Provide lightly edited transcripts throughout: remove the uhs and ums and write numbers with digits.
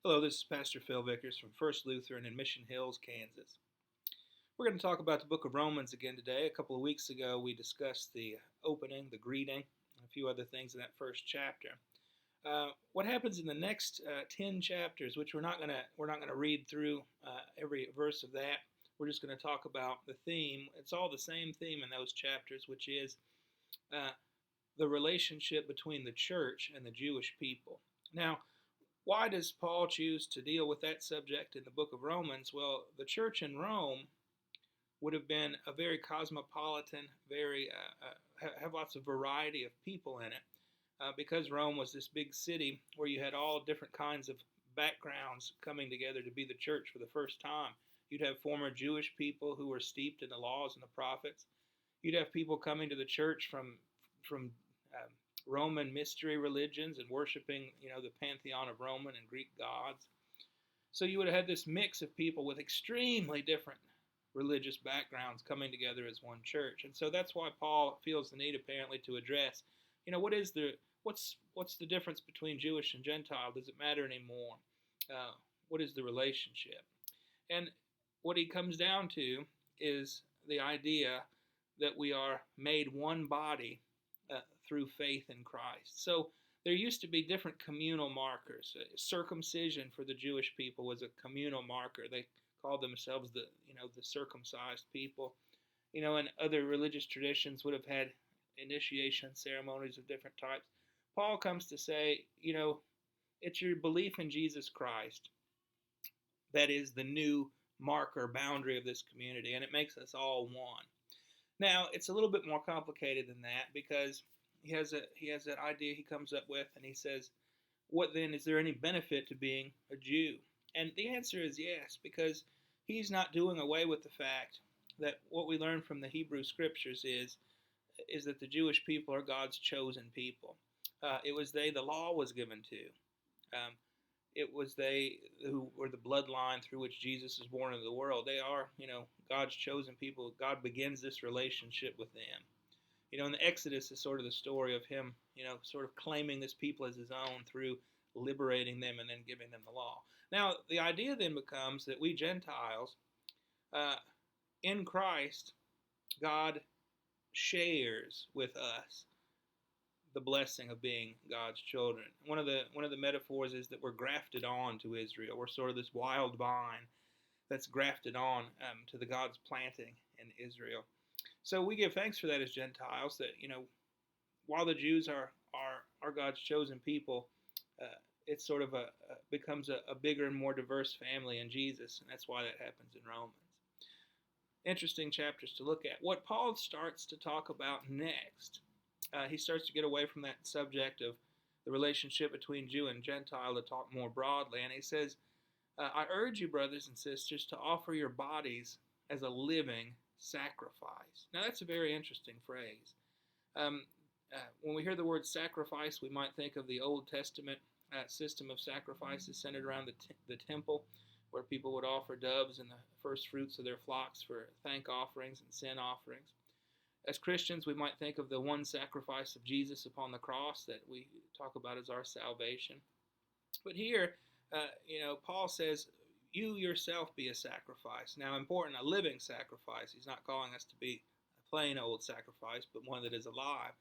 Hello, this is Pastor Phil Vickers from First Lutheran in Mission Hills, Kansas. We're going to talk about the book of Romans again today. A couple of weeks ago, we discussed the opening, the greeting, and a few other things in that first chapter. What happens in the next 10 chapters, which we're not going to read through every verse of that. We're just going to talk about the theme. It's all the same theme in those chapters, which is uh, the relationship between the church and the Jewish people. Now, why does Paul choose to deal with that subject in the book of Romans? Well, the church in Rome would have been a very cosmopolitan, very have lots of variety of people in it, because Rome was this big city where you had all different kinds of backgrounds coming together to be the church for the first time. You'd have former Jewish people who were steeped in the laws and the prophets. You'd have people coming to the church from Roman mystery religions and worshiping, the pantheon of Roman and Greek gods. So you would have had this mix of people with extremely different religious backgrounds coming together as one church. And so that's why Paul feels the need apparently to address, what's the difference between Jewish and Gentile? Does it matter anymore? What is the relationship? And what he comes down to is the idea that we are made one body through faith in Christ. So there used to be different communal markers. Circumcision for the Jewish people was a communal marker. They called themselves the circumcised people. And other religious traditions would have had initiation ceremonies of different types. Paul comes to say, it's your belief in Jesus Christ that is the new marker boundary of this community, and it makes us all one. Now, it's a little bit more complicated than that, because he has that idea he comes up with, and he says, what then, is there any benefit to being a Jew? And the answer is yes, because he's not doing away with the fact that what we learn from the Hebrew scriptures is that the Jewish people are God's chosen people. It was they the law was given to. It was they who were the bloodline through which Jesus was born into the world. They are, God's chosen people. God begins this relationship with them. And the Exodus is sort of the story of him, sort of claiming this people as his own through liberating them and then giving them the law. Now, the idea then becomes that we Gentiles, in Christ, God shares with us the blessing of being God's children. One of the metaphors is that we're grafted on to Israel. We're sort of this wild vine that's grafted on to the God's planting in Israel. So we give thanks for that as Gentiles. That while the Jews are God's chosen people, it's sort of becomes a bigger and more diverse family in Jesus, and that's why that happens in Romans. Interesting chapters to look at. What Paul starts to talk about next, he starts to get away from that subject of the relationship between Jew and Gentile to talk more broadly, and he says, I urge you, brothers and sisters, to offer your bodies as a living sacrifice. Now, that's a very interesting phrase. When we hear the word sacrifice, we might think of the Old Testament system of sacrifices centered around the temple, where people would offer doves and the first fruits of their flocks for thank offerings and sin offerings. As Christians, we might think of the one sacrifice of Jesus upon the cross that we talk about as our salvation. But here, Paul says, you yourself be a sacrifice. Now, important, a living sacrifice. He's not calling us to be a plain old sacrifice, but one that is alive,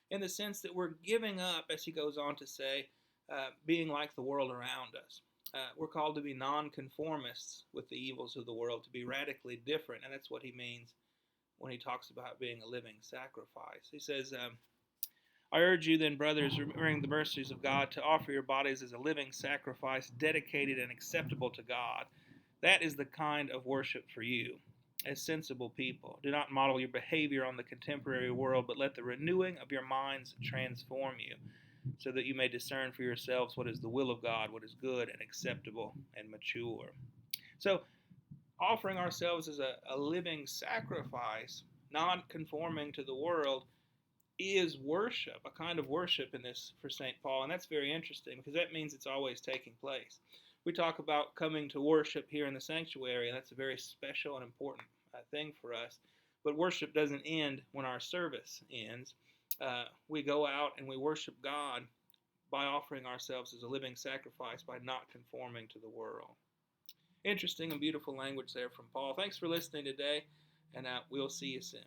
in the sense that we're giving up, as he goes on to say, being like the world around us. We're called to be nonconformists with the evils of the world, to be radically different, and that's what he means when he talks about being a living sacrifice. He says, I urge you then, brothers, remembering the mercies of God, to offer your bodies as a living sacrifice, dedicated and acceptable to God. That is the kind of worship for you, as sensible people. Do not model your behavior on the contemporary world, but let the renewing of your minds transform you, so that you may discern for yourselves what is the will of God, what is good and acceptable and mature. So, offering ourselves as a living sacrifice, not conforming to the world, is worship, a kind of worship in this for St. Paul. And that's very interesting, because that means it's always taking place. We talk about coming to worship here in the sanctuary, and that's a very special and important thing for us. But worship doesn't end when our service ends. We go out and we worship God by offering ourselves as a living sacrifice, by not conforming to the world. Interesting and beautiful language there from Paul. Thanks for listening today, and we'll see you soon.